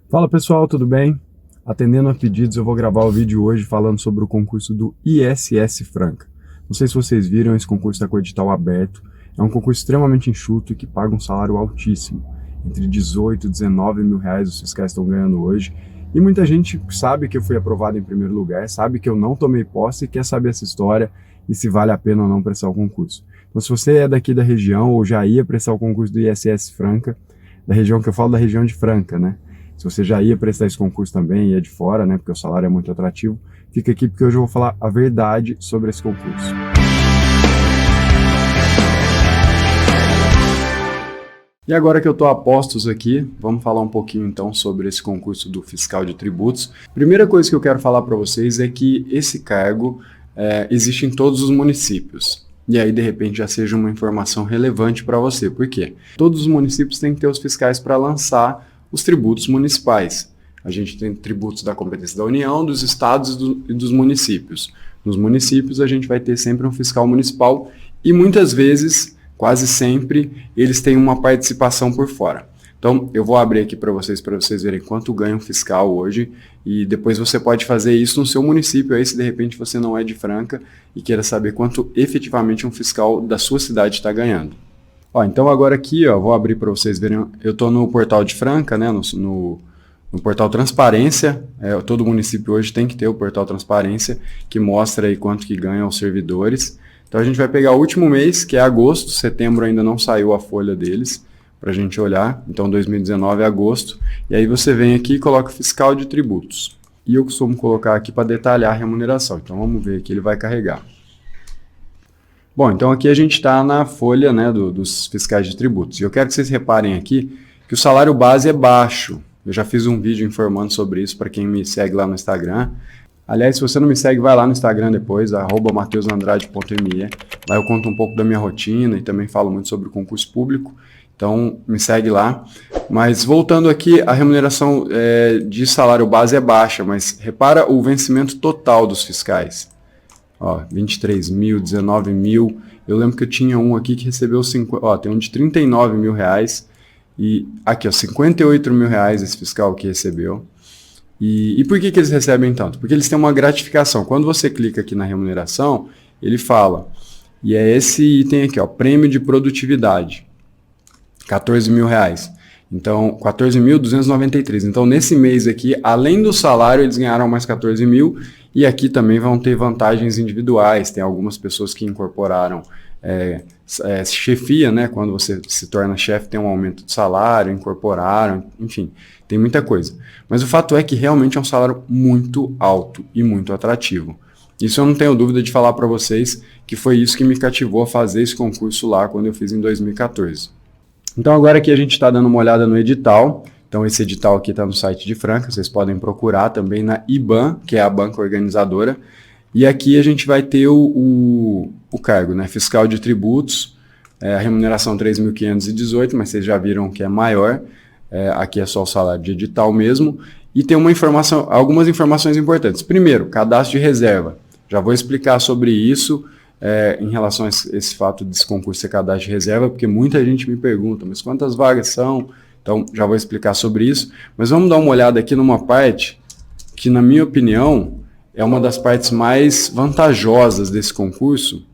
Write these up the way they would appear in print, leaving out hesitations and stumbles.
Fala pessoal, tudo bem? Atendendo a pedidos, eu vou gravar o vídeo hoje falando sobre o concurso do ISS Franca. Não sei se vocês viram, esse concurso está com o edital aberto. É um concurso extremamente enxuto e que paga um salário altíssimo. Entre 18 e 19 mil reais os fiscais estão ganhando hoje. E muita gente sabe que eu fui aprovado em primeiro lugar, sabe que eu não tomei posse e quer saber essa história e se vale a pena ou não prestar o concurso. Então se você é daqui da região ou já ia prestar o concurso do ISS Franca, da região que eu falo, da região de Franca, né? Se você já ia prestar esse concurso também e é de fora, né, porque o salário é muito atrativo, fica aqui porque hoje eu vou falar a verdade sobre esse concurso. E agora que eu estou a postos aqui, vamos falar um pouquinho então sobre esse concurso do fiscal de tributos. Primeira coisa que eu quero falar para vocês é que esse cargo existe em todos os municípios. E aí, de repente, já seja uma informação relevante para você. Por quê? Todos os municípios têm que ter os fiscais para lançar os tributos municipais. A gente tem tributos da competência da União, dos estados e dos municípios. Nos municípios, a gente vai ter sempre um fiscal municipal e muitas vezes, quase sempre, eles têm uma participação por fora. Então, eu vou abrir aqui para vocês verem quanto ganha um fiscal hoje e depois você pode fazer isso no seu município, aí se de repente você não é de Franca e queira saber quanto efetivamente um fiscal da sua cidade está ganhando. Então agora aqui, vou abrir para vocês verem, eu estou no portal de Franca, né, no portal Transparência, todo município hoje tem que ter o portal Transparência, que mostra aí quanto que ganham os servidores. Então a gente vai pegar o último mês, que é agosto, setembro ainda não saiu a folha deles, para a gente olhar, então 2019 é agosto, e aí você vem aqui e coloca fiscal de tributos. E eu costumo colocar aqui para detalhar a remuneração, então vamos ver aqui, ele vai carregar. Bom, então aqui a gente está na folha, né, dos fiscais de tributos. E eu quero que vocês reparem aqui que o salário base é baixo. Eu já fiz um vídeo informando sobre isso para quem me segue lá no Instagram. Aliás, se você não me segue, vai lá no Instagram depois, @mateusandrade.me. Lá eu conto um pouco da minha rotina e também falo muito sobre o concurso público. Então, me segue lá. Mas voltando aqui, a remuneração de salário base é baixa, mas repara o vencimento total dos fiscais. 23 mil, 19 mil, eu lembro que eu tinha um aqui que recebeu, tem um de 39 mil reais, e aqui, 58 mil reais esse fiscal que recebeu. E por que eles recebem tanto? Porque eles têm uma gratificação. Quando você clica aqui na remuneração, ele fala, e é esse item aqui, prêmio de produtividade, 14 mil reais. Então, 14.293. Então, nesse mês aqui, além do salário, eles ganharam mais 14 mil. E aqui também vão ter vantagens individuais. Tem algumas pessoas que incorporaram chefia, né? Quando você se torna chefe, tem um aumento de salário, incorporaram, enfim, tem muita coisa. Mas o fato é que realmente é um salário muito alto e muito atrativo. Isso eu não tenho dúvida de falar para vocês que foi isso que me cativou a fazer esse concurso lá quando eu fiz em 2014. Então agora aqui a gente está dando uma olhada no edital. Então esse edital aqui está no site de Franca, vocês podem procurar também na IBAN, que é a banca organizadora. E aqui a gente vai ter o cargo, né? Fiscal de tributos, a remuneração 3.518, mas vocês já viram que é maior. Aqui é só o salário de edital mesmo. E tem algumas informações importantes. Primeiro, cadastro de reserva. Já vou explicar sobre isso. Em relação a esse fato desse concurso ser cadastro de reserva, porque muita gente me pergunta, mas quantas vagas são? Então, já vou explicar sobre isso. Mas vamos dar uma olhada aqui numa parte que, na minha opinião, é uma das partes mais vantajosas desse concurso,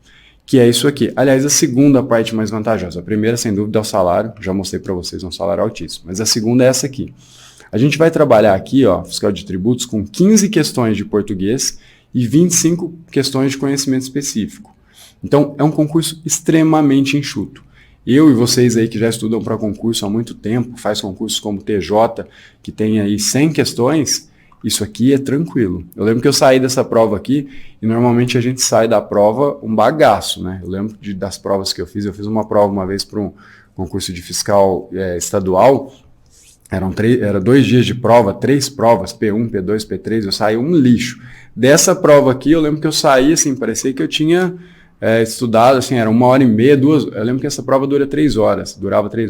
que é isso aqui. Aliás, a segunda parte mais vantajosa. A primeira, sem dúvida, é o salário. Já mostrei para vocês, é um salário altíssimo. Mas a segunda é essa aqui. A gente vai trabalhar aqui, fiscal de tributos, com 15 questões de português e 25 questões de conhecimento específico. Então, é um concurso extremamente enxuto. Eu e vocês aí que já estudam para concurso há muito tempo, faz concursos como TJ, que tem aí 100 questões, isso aqui é tranquilo. Eu lembro que eu saí dessa prova aqui, e normalmente a gente sai da prova um bagaço, né? Eu lembro das provas que eu fiz uma prova uma vez para um concurso de fiscal estadual, era 2 dias de prova, 3 provas, P1, P2, P3, eu saí um lixo. Dessa prova aqui, eu lembro que eu saí, assim, parecia que eu tinha estudado, assim, era 1h30, 2, eu lembro que essa prova durava 3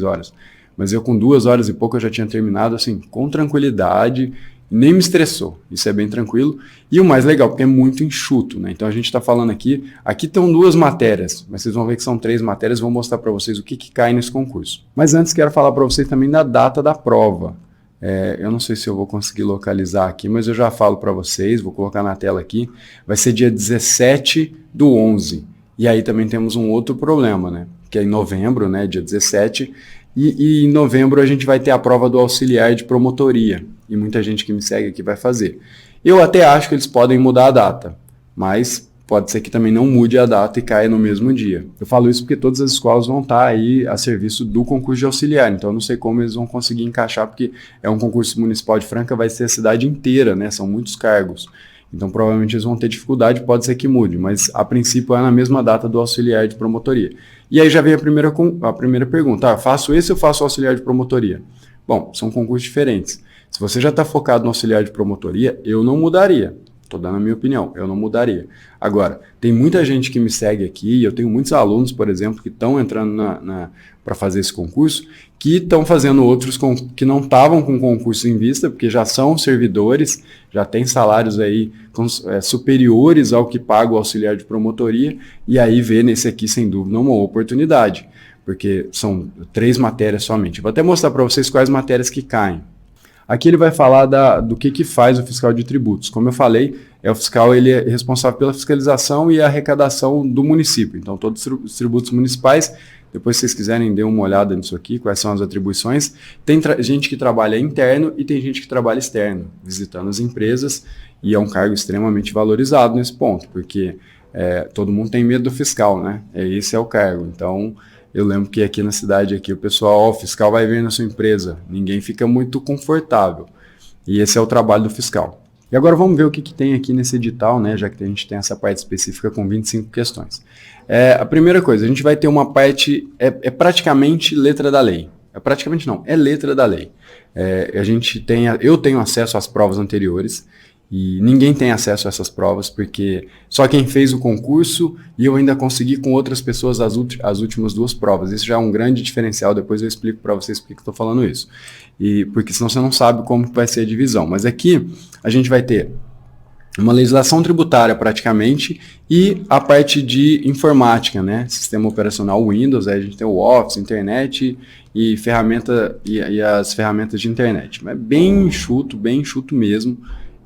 horas, mas eu com 2 horas e pouco eu já tinha terminado, assim, com tranquilidade, nem me estressou, isso é bem tranquilo, e o mais legal, porque é muito enxuto, né, então a gente está falando aqui estão 2 matérias, mas vocês vão ver que são 3 matérias, vou mostrar para vocês o que cai nesse concurso. Mas antes quero falar para vocês também da data da prova. Eu não sei se eu vou conseguir localizar aqui, mas eu já falo para vocês, vou colocar na tela aqui. Vai ser dia 17/11. E aí também temos um outro problema, né? Que é em novembro, né? Dia 17. E em novembro a gente vai ter a prova do auxiliar de promotoria. E muita gente que me segue aqui vai fazer. Eu até acho que eles podem mudar a data, mas pode ser que também não mude a data e caia no mesmo dia. Eu falo isso porque todas as escolas vão estar aí a serviço do concurso de auxiliar, então eu não sei como eles vão conseguir encaixar, porque é um concurso municipal de Franca, vai ser a cidade inteira, né? São muitos cargos. Então provavelmente eles vão ter dificuldade, pode ser que mude, mas a princípio é na mesma data do auxiliar de promotoria. E aí já vem a primeira pergunta, faço esse ou faço o auxiliar de promotoria? Bom, são concursos diferentes. Se você já está focado no auxiliar de promotoria, eu não mudaria. Estou dando a minha opinião, eu não mudaria. Agora, tem muita gente que me segue aqui, eu tenho muitos alunos, por exemplo, que estão entrando para fazer esse concurso, que estão fazendo outros que não estavam com concurso em vista, porque já são servidores, já têm salários aí superiores ao que paga o auxiliar de promotoria, e aí vê nesse aqui, sem dúvida, uma oportunidade, porque são 3 matérias somente. Vou até mostrar para vocês quais matérias que caem. Aqui ele vai falar do que faz o fiscal de tributos. Como eu falei, o fiscal ele é responsável pela fiscalização e arrecadação do município. Então, todos os tributos municipais, depois se vocês quiserem, dê uma olhada nisso aqui, quais são as atribuições. Tem gente que trabalha interno e tem gente que trabalha externo, visitando as empresas, e é um cargo extremamente valorizado nesse ponto, porque todo mundo tem medo do fiscal, né? Esse é o cargo. Então, eu lembro que aqui na cidade, o pessoal, o fiscal vai vir na sua empresa, ninguém fica muito confortável. E esse é o trabalho do fiscal. E agora vamos ver o que tem aqui nesse edital, né, já que a gente tem essa parte específica com 25 questões. A primeira coisa, a gente vai ter uma parte, praticamente letra da lei. Praticamente não, é letra da lei. Eu tenho acesso às provas anteriores, e ninguém tem acesso a essas provas, porque só quem fez o concurso e eu ainda consegui com outras pessoas as últimas 2 provas. Isso já é um grande diferencial, depois eu explico para vocês por que estou falando isso. Porque senão você não sabe como vai ser a divisão. Mas aqui a gente vai ter uma legislação tributária praticamente e a parte de informática, né? Sistema operacional Windows, aí a gente tem o Office, internet e as ferramentas de internet. Mas bem enxuto mesmo.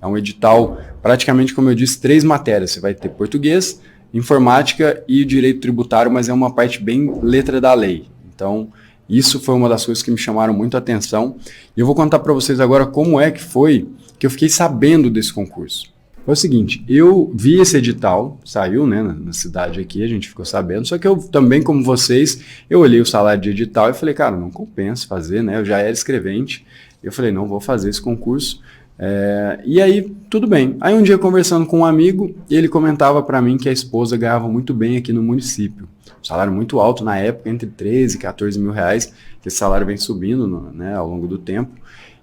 É um edital, praticamente, como eu disse, 3 matérias. Você vai ter português, informática e direito tributário, mas é uma parte bem letra da lei. Então, isso foi uma das coisas que me chamaram muito a atenção. E eu vou contar para vocês agora como é que foi que eu fiquei sabendo desse concurso. Foi o seguinte, eu vi esse edital, saiu, né, na cidade aqui, a gente ficou sabendo, só que eu também, como vocês, eu olhei o salário de edital e falei, cara, não compensa fazer, né? Eu já era escrevente, eu falei, não vou fazer esse concurso. E aí, tudo bem. Aí um dia conversando com um amigo, ele comentava para mim que a esposa ganhava muito bem aqui no município. Um salário muito alto na época, entre 13 e 14 mil reais, que esse salário vem subindo né, ao longo do tempo.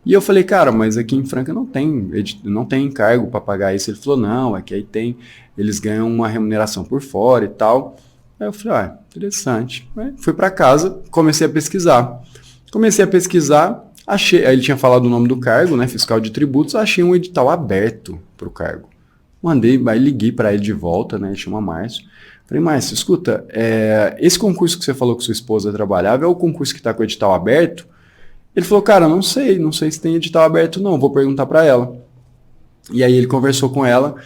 E eu falei, cara, mas aqui em Franca não tem encargo para pagar isso. Ele falou, não, é que aí eles ganham uma remuneração por fora e tal. Aí eu falei, interessante. Aí fui para casa, comecei a pesquisar. Aí ele tinha falado o nome do cargo, né, fiscal de tributos, achei um edital aberto para o cargo. Liguei para ele de volta, né, ele chama Márcio. Falei, Márcio, escuta, esse concurso que você falou que sua esposa trabalhava é o concurso que está com o edital aberto? Ele falou, cara, não sei se tem edital aberto não, vou perguntar para ela. E aí ele conversou com ela,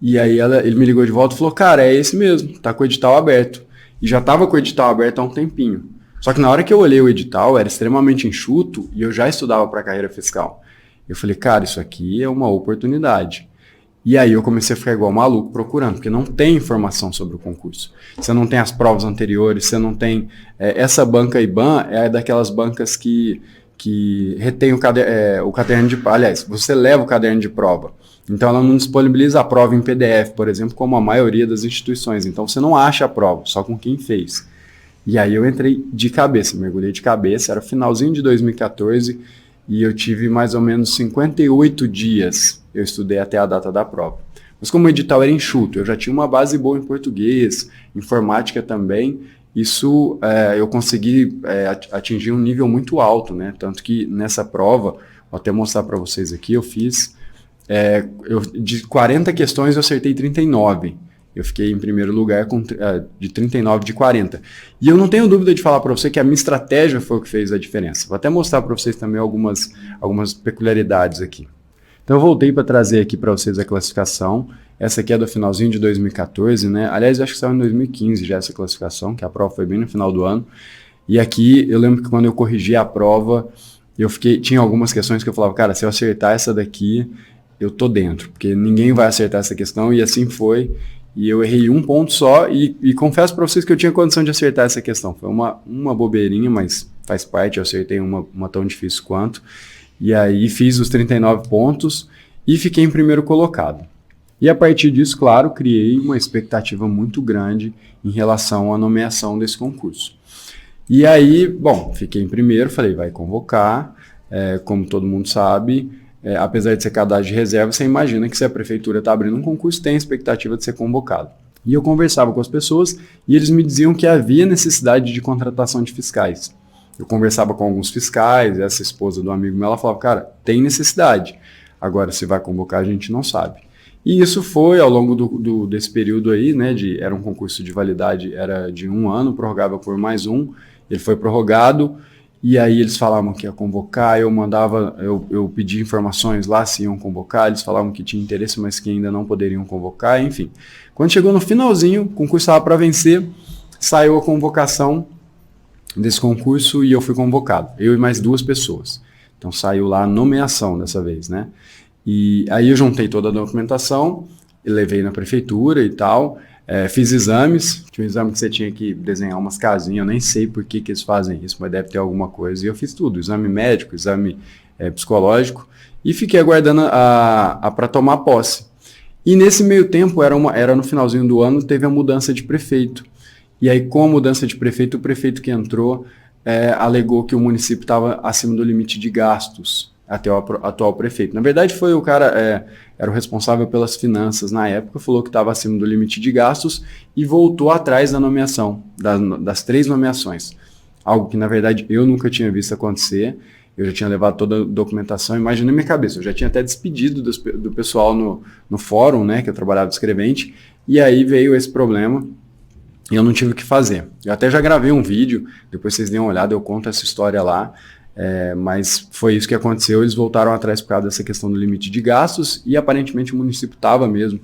e aí ele me ligou de volta e falou, cara, é esse mesmo, tá com o edital aberto. E já estava com o edital aberto há um tempinho. Só que na hora que eu olhei o edital, era extremamente enxuto e eu já estudava para a carreira fiscal. Eu falei, cara, isso aqui é uma oportunidade. E aí eu comecei a ficar igual maluco procurando, porque não tem informação sobre o concurso. Você não tem as provas anteriores, você não tem... essa banca IBAN é daquelas bancas que retém o caderno de... Aliás, você leva o caderno de prova. Então ela não disponibiliza a prova em PDF, por exemplo, como a maioria das instituições. Então você não acha a prova, só com quem fez. E aí eu entrei de cabeça, mergulhei de cabeça, era finalzinho de 2014 e eu tive mais ou menos 58 dias, eu estudei até a data da prova. Mas como o edital era enxuto, eu já tinha uma base boa em português, informática também, isso eu consegui atingir um nível muito alto, né? Tanto que nessa prova, vou até mostrar para vocês aqui, eu fiz, de 40 questões eu acertei 39. Eu fiquei em primeiro lugar de 39 de 40. E eu não tenho dúvida de falar para você que a minha estratégia foi o que fez a diferença. Vou até mostrar para vocês também algumas peculiaridades aqui. Então eu voltei para trazer aqui para vocês a classificação. Essa aqui é do finalzinho de 2014, né? Aliás, eu acho que saiu em 2015 já essa classificação, que a prova foi bem no final do ano. E aqui eu lembro que quando eu corrigi a prova, tinha algumas questões que eu falava, cara, se eu acertar essa daqui, eu tô dentro, porque ninguém vai acertar essa questão, e assim foi. E eu errei um ponto só, e confesso para vocês que eu tinha condição de acertar essa questão. Foi uma bobeirinha, mas faz parte, eu acertei uma tão difícil quanto. E aí fiz os 39 pontos e fiquei em primeiro colocado. E a partir disso, claro, criei uma expectativa muito grande em relação à nomeação desse concurso. E aí, bom, fiquei em primeiro, falei, vai convocar, como todo mundo sabe, apesar de ser cadastro de reserva, você imagina que se a prefeitura está abrindo um concurso, tem a expectativa de ser convocado. E eu conversava com as pessoas e eles me diziam que havia necessidade de contratação de fiscais. Eu conversava com alguns fiscais, essa esposa do amigo meu, ela falava, cara, tem necessidade. Agora, se vai convocar, a gente não sabe. E isso foi ao longo desse período aí, né, era um concurso de validade, era de 1 ano, prorrogável por mais 1, ele foi prorrogado, e aí eles falavam que ia convocar, eu pedi informações lá se iam convocar, eles falavam que tinha interesse, mas que ainda não poderiam convocar, enfim. Quando chegou no finalzinho, o concurso estava para vencer, saiu a convocação desse concurso e eu fui convocado, eu e mais 2 pessoas. Então saiu lá a nomeação dessa vez, né? E aí eu juntei toda a documentação, levei na prefeitura e tal, fiz exames, tinha um exame que você tinha que desenhar umas casinhas, eu nem sei por que eles fazem isso, mas deve ter alguma coisa, e eu fiz tudo, exame médico, exame psicológico, e fiquei aguardando para tomar posse. E nesse meio tempo, era no finalzinho do ano, teve a mudança de prefeito. E aí, com a mudança de prefeito, o prefeito que entrou alegou que o município estava acima do limite de gastos, até o atual prefeito. Na verdade, foi o cara, era o responsável pelas finanças na época, falou que estava acima do limite de gastos e voltou atrás da nomeação, das 3 nomeações. Algo que, na verdade, eu nunca tinha visto acontecer. Eu já tinha levado toda a documentação, imagina na minha cabeça, eu já tinha até despedido do pessoal no fórum, né, que eu trabalhava de escrevente, e aí veio esse problema. E eu não tive o que fazer. Eu até já gravei um vídeo, depois vocês deem uma olhada, eu conto essa história lá, mas foi isso que aconteceu, eles voltaram atrás por causa dessa questão do limite de gastos, e aparentemente o município estava mesmo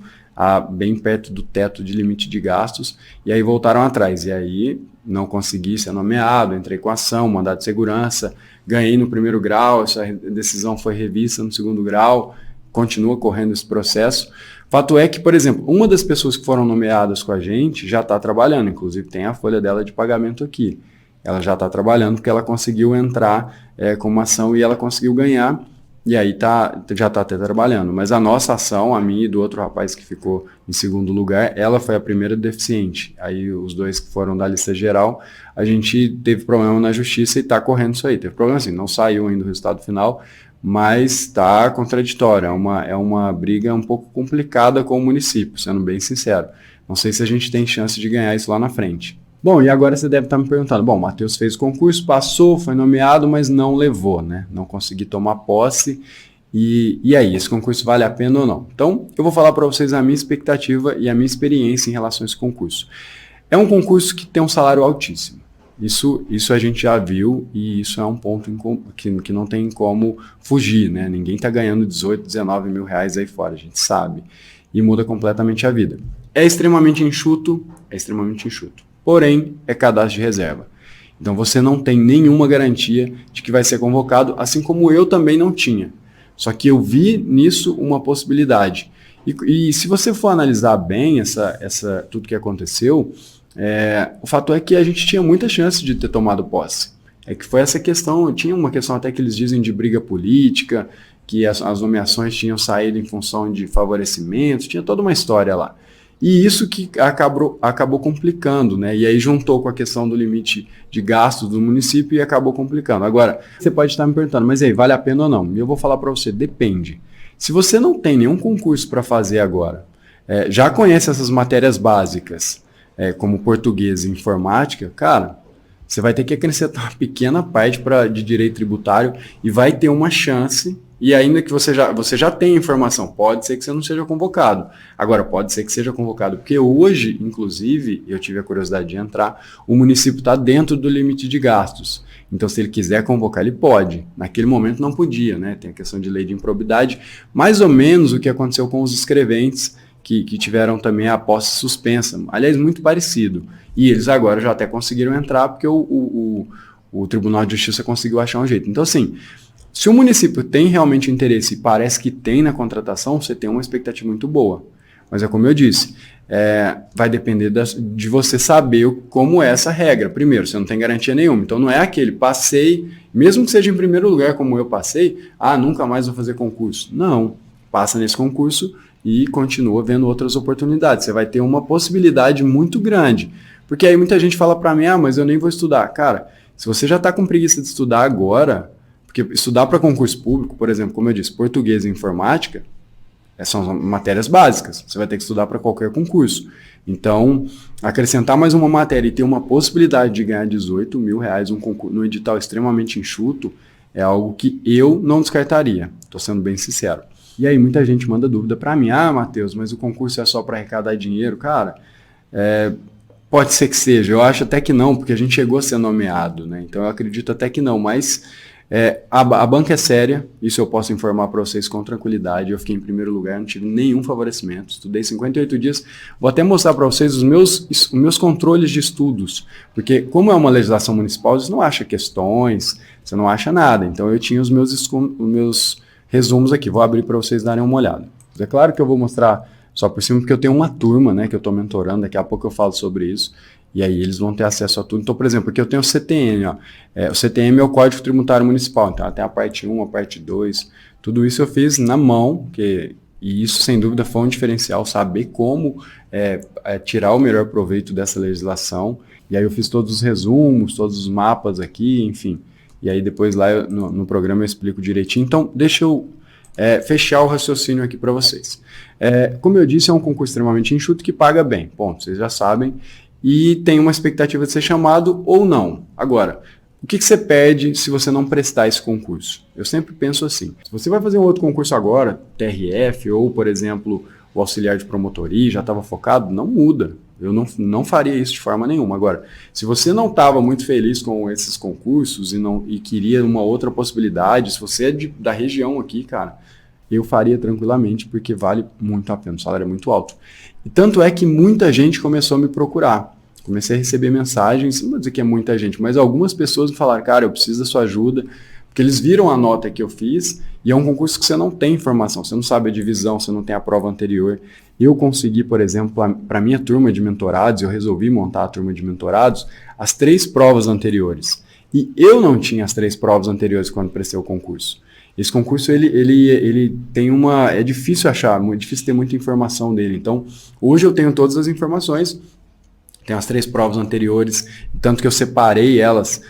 bem perto do teto de limite de gastos, e aí voltaram atrás, e aí não consegui ser nomeado, entrei com ação, mandado de segurança, ganhei no primeiro grau, essa decisão foi revista no segundo grau, continua correndo esse processo. Fato é que, por exemplo, uma das pessoas que foram nomeadas com a gente já está trabalhando, inclusive tem a folha dela de pagamento aqui. Ela já está trabalhando porque ela conseguiu entrar com uma ação e ela conseguiu ganhar, e aí já está até trabalhando. Mas a nossa ação, a minha e do outro rapaz que ficou em segundo lugar, ela foi a primeira deficiente. Aí os 2 que foram da lista geral, a gente teve problema na justiça e está correndo isso aí. Teve problema assim, não saiu ainda o resultado final, mas está contraditório, é uma briga um pouco complicada com o município, sendo bem sincero. Não sei se a gente tem chance de ganhar isso lá na frente. Bom, e agora você deve estar me perguntando, bom, o Matheus fez o concurso, passou, foi nomeado, mas não levou, né? Não consegui tomar posse, e aí, esse concurso vale a pena ou não? Então, eu vou falar para vocês a minha expectativa e a minha experiência em relação a esse concurso. É um concurso que tem um salário altíssimo. Isso a gente já viu e isso é um ponto que não tem como fugir, né? Ninguém está ganhando 18, 19 mil reais aí fora, a gente sabe. E muda completamente a vida. É extremamente enxuto, porém é cadastro de reserva. Então você não tem nenhuma garantia de que vai ser convocado, assim como eu também não tinha. Só que eu vi nisso uma possibilidade. E se você for analisar bem tudo que aconteceu, o fato é que a gente tinha muita chance de ter tomado posse. É que foi essa questão, tinha uma questão até que eles dizem de briga política, que as nomeações tinham saído em função de favorecimentos, tinha toda uma história lá. E isso que acabou complicando, né? E aí juntou com a questão do limite de gastos do município e acabou complicando. Agora, você pode estar me perguntando, mas aí, vale a pena ou não? E eu vou falar para você, depende. Se você não tem nenhum concurso para fazer agora, já conhece essas matérias básicas, como português e informática, cara, você vai ter que acrescentar uma pequena parte de direito tributário e vai ter uma chance, e ainda que você já tenha informação, pode ser que você não seja convocado. Agora, pode ser que seja convocado, porque hoje, inclusive, eu tive a curiosidade de entrar, o município está dentro do limite de gastos. Então, se ele quiser convocar, ele pode. Naquele momento não podia, né? Tem a questão de lei de improbidade, mais ou menos o que aconteceu com os escreventes, que tiveram também a posse suspensa. Aliás, muito parecido. E eles agora já até conseguiram entrar, porque o Tribunal de Justiça conseguiu achar um jeito. Então, assim, se o município tem realmente interesse, e parece que tem na contratação, você tem uma expectativa muito boa. Mas é como eu disse, vai depender de você saber como é essa regra. Primeiro, você não tem garantia nenhuma. Então não é aquele, passei, mesmo que seja em primeiro lugar como eu passei, nunca mais vou fazer concurso. Não, passa nesse concurso e continua vendo outras oportunidades. Você vai ter uma possibilidade muito grande. Porque aí muita gente fala para mim, mas eu nem vou estudar. Cara, se você já está com preguiça de estudar agora, porque estudar para concurso público, por exemplo, como eu disse, português e informática, são matérias básicas. Você vai ter que estudar para qualquer concurso. Então, acrescentar mais uma matéria e ter uma possibilidade de ganhar R$18 mil no edital extremamente enxuto é algo que eu não descartaria. Estou sendo bem sincero. E aí muita gente manda dúvida para mim. Matheus, mas o concurso é só para arrecadar dinheiro? Cara, pode ser que seja. Eu acho até que não, porque a gente chegou a ser nomeado, né? Então eu acredito até que não, mas a banca é séria, isso eu posso informar para vocês com tranquilidade. Eu fiquei em primeiro lugar, não tive nenhum favorecimento, estudei 58 dias. Vou até mostrar para vocês os meus controles de estudos, porque como é uma legislação municipal, você não acha questões, você não acha nada. Então eu tinha os meus resumos aqui, vou abrir para vocês darem uma olhada. É claro que eu vou mostrar só por cima, porque eu tenho uma turma, né, que eu estou mentorando, daqui a pouco eu falo sobre isso. E aí eles vão ter acesso a tudo. Então, por exemplo, aqui eu tenho o CTM. O CTM é o Código Tributário Municipal. Então, tem a parte 1, a parte 2. Tudo isso eu fiz na mão. E isso, sem dúvida, foi um diferencial. Saber como tirar o melhor proveito dessa legislação. E aí eu fiz todos os resumos, todos os mapas aqui, enfim. E aí depois lá no programa eu explico direitinho. Então, deixa eu fechar o raciocínio aqui para vocês. Como eu disse, é um concurso extremamente enxuto que paga bem. Ponto, vocês já sabem. E tem uma expectativa de ser chamado ou não. Agora, o que você perde se você não prestar esse concurso? Eu sempre penso assim, se você vai fazer um outro concurso agora, TRF ou, por exemplo, o auxiliar de promotoria, já estava focado, não muda. Eu não faria isso de forma nenhuma. Agora, se você não estava muito feliz com esses concursos e queria uma outra possibilidade, se você é da região aqui, cara, eu faria tranquilamente, porque vale muito a pena, o salário é muito alto. E tanto é que muita gente começou a me procurar. Comecei a receber mensagens, não vou dizer que é muita gente, mas algumas pessoas me falaram, cara, eu preciso da sua ajuda, porque eles viram a nota que eu fiz, e é um concurso que você não tem informação, você não sabe a divisão, você não tem a prova anterior. Eu consegui, por exemplo, para a minha turma de mentorados, eu resolvi montar a turma de mentorados, as 3 provas anteriores. E eu não tinha as 3 provas anteriores quando prestei o concurso. Esse concurso, ele tem é difícil achar, muito difícil ter muita informação dele. Então, hoje eu tenho todas as informações, tenho as 3 provas anteriores, tanto que eu separei elas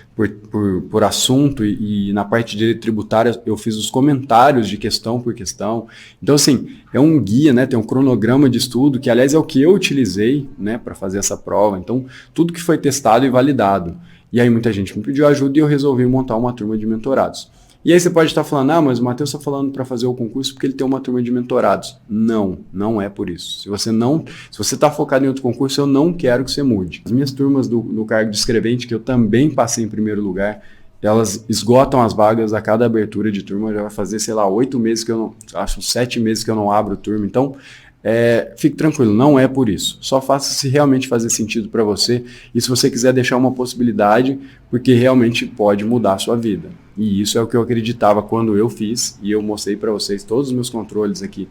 por assunto e na parte de direito tributário eu fiz os comentários de questão por questão. Então, assim, é um guia, né? Tem um cronograma de estudo, que aliás é o que eu utilizei, né, para fazer essa prova. Então, tudo que foi testado e validado. E aí muita gente me pediu ajuda e eu resolvi montar uma turma de mentorados. E aí você pode estar falando, mas o Matheus está falando para fazer o concurso porque ele tem uma turma de mentorados. Não, não é por isso. Se você está focado em outro concurso, eu não quero que você mude. As minhas turmas do cargo de escrevente, que eu também passei em primeiro lugar, elas esgotam as vagas a cada abertura de turma. Já vai fazer, 8 meses que eu não... Acho 7 meses que eu não abro turma. Então, fique tranquilo, não é por isso. Só faça se realmente fazer sentido para você e se você quiser deixar uma possibilidade, porque realmente pode mudar a sua vida. E isso é o que eu acreditava quando eu fiz e eu mostrei para vocês todos os meus controles aqui,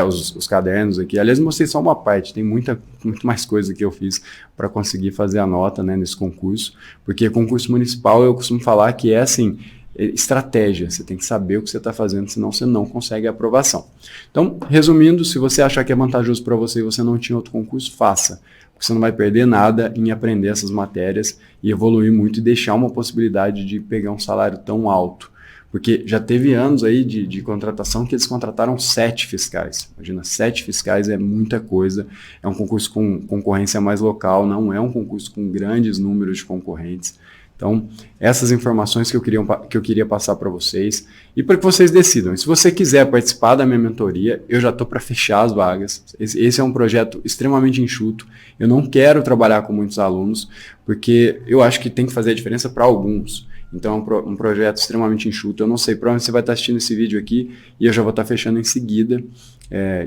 os cadernos aqui. Aliás, mostrei só uma parte, tem muito mais coisa que eu fiz para conseguir fazer a nota, né, nesse concurso, porque concurso municipal eu costumo falar que é assim, estratégia, você tem que saber o que você está fazendo, senão você não consegue a aprovação. Então, resumindo, se você achar que é vantajoso para você e você não tinha outro concurso, faça, porque você não vai perder nada em aprender essas matérias e evoluir muito e deixar uma possibilidade de pegar um salário tão alto, porque já teve anos aí de contratação que eles contrataram 7 fiscais, imagina, 7 fiscais é muita coisa, é um concurso com concorrência mais local, não é um concurso com grandes números de concorrentes. Então, essas informações que eu queria passar para vocês e para que vocês decidam. E se você quiser participar da minha mentoria, eu já estou para fechar as vagas. Esse é um projeto extremamente enxuto. Eu não quero trabalhar com muitos alunos, porque eu acho que tem que fazer a diferença para alguns. Então, é um projeto extremamente enxuto. Eu não sei, provavelmente você vai estar assistindo esse vídeo aqui e eu já vou estar fechando em seguida.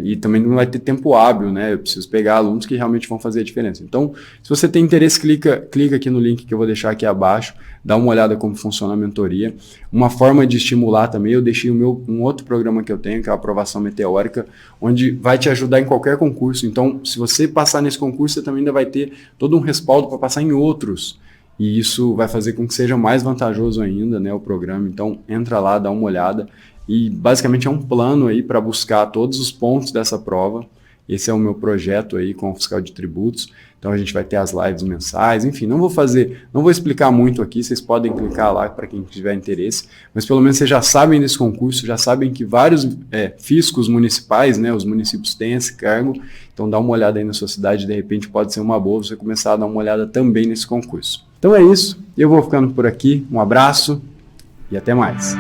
E também não vai ter tempo hábil, né? Eu preciso pegar alunos que realmente vão fazer a diferença. Então, se você tem interesse, clica aqui no link que eu vou deixar aqui abaixo, dá uma olhada como funciona a mentoria. Uma forma de estimular também, eu deixei um outro programa que eu tenho, que é a aprovação meteórica, onde vai te ajudar em qualquer concurso. Então, se você passar nesse concurso, você também ainda vai ter todo um respaldo para passar em outros. E isso vai fazer com que seja mais vantajoso ainda, né, o programa. Então, entra lá, dá uma olhada. E basicamente é um plano aí para buscar todos os pontos dessa prova. Esse é o meu projeto aí com o fiscal de tributos. Então a gente vai ter as lives mensais, enfim, não vou explicar muito aqui, vocês podem clicar lá para quem tiver interesse, mas pelo menos vocês já sabem desse concurso, já sabem que vários fiscos municipais, né, os municípios têm esse cargo, então dá uma olhada aí na sua cidade, de repente pode ser uma boa você começar a dar uma olhada também nesse concurso. Então é isso, eu vou ficando por aqui, um abraço e até mais.